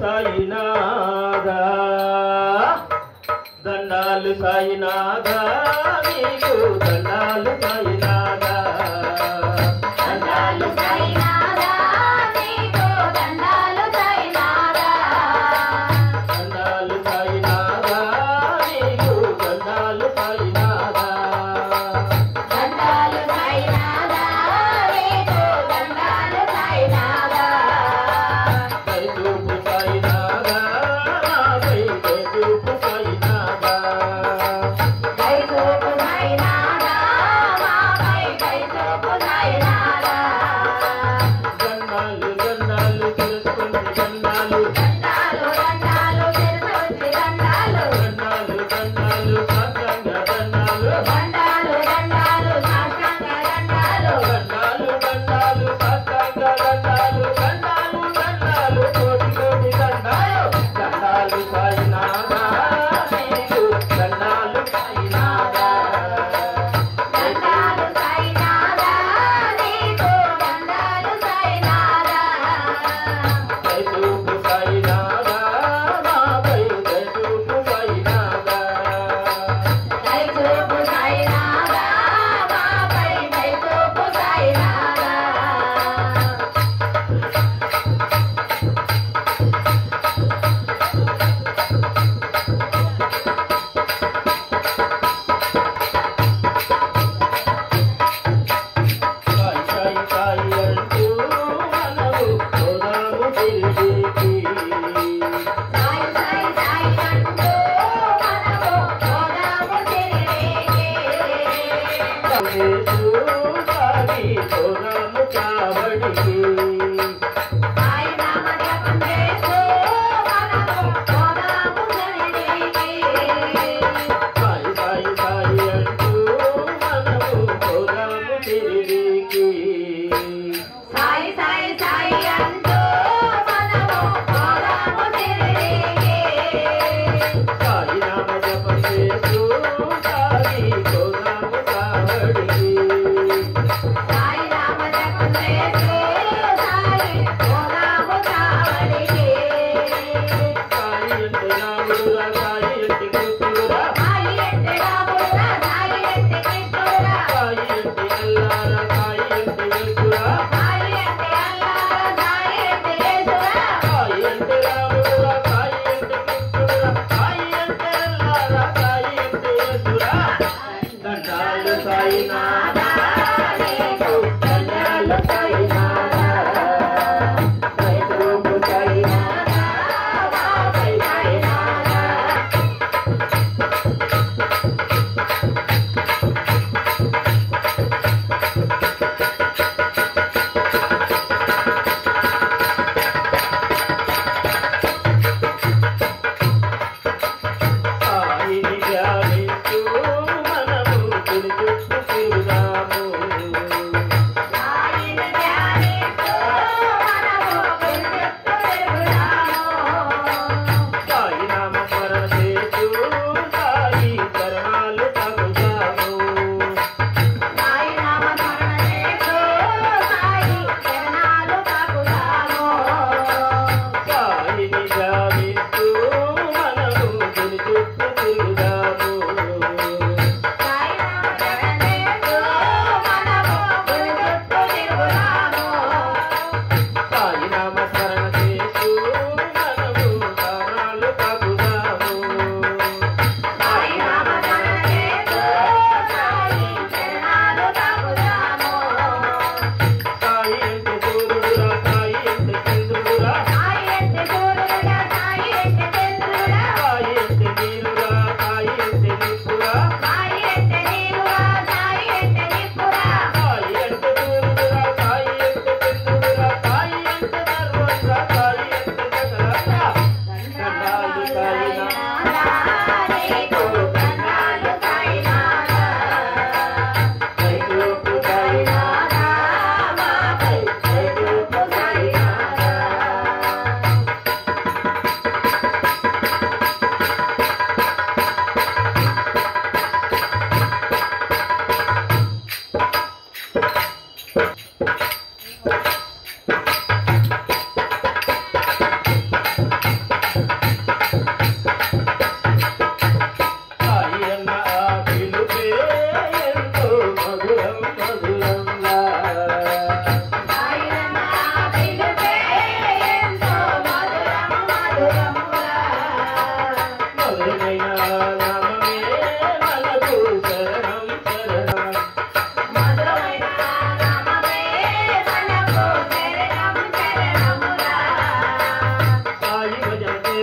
సాయినాథా దండాలు సాయినాథా నీకు దండాలు సాయినాథా దండాలు సాయినాథా నీకు దండాలు సాయినాథా దండాలు సాయినాథా నీకు దండాలు సాయినాథా దండాలు సాయినాథా నీకు దండాలు సాయినాథా కైతూపు సాయినాథా నాపై కైతూపు సాయినాథా కైతూపు సాయినాథా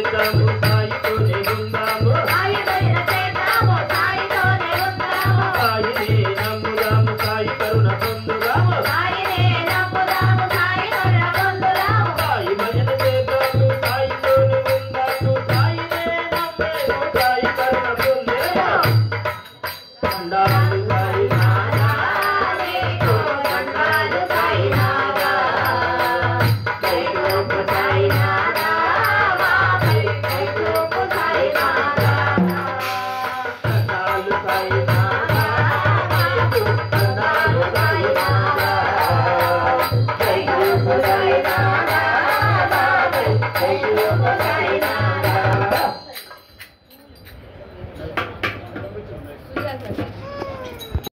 చేద్దాము సాయితోనే ఉందాము సాయి భజన చేద్దాము సాయితోనే ఉందాము సాయినే నమ్ముదాము సాయి కరుణ పొందుదాము సాయినే నమ్ముదాము సాయి కరుణ పొందుదాము సాయి భజన చేద్దాము సాయితోనే ఉందాము సాయినే నమ్మేము సాయి కరుణ పొందేము దండాలు సాయినాథా నీకు దండాలు సాయినాథా కైలోపు సాయినాథా బాపై కైలోపు సాయినాథా దండాలు సాయినాథా నీకు దండాలు సాయినాథా కైలోపు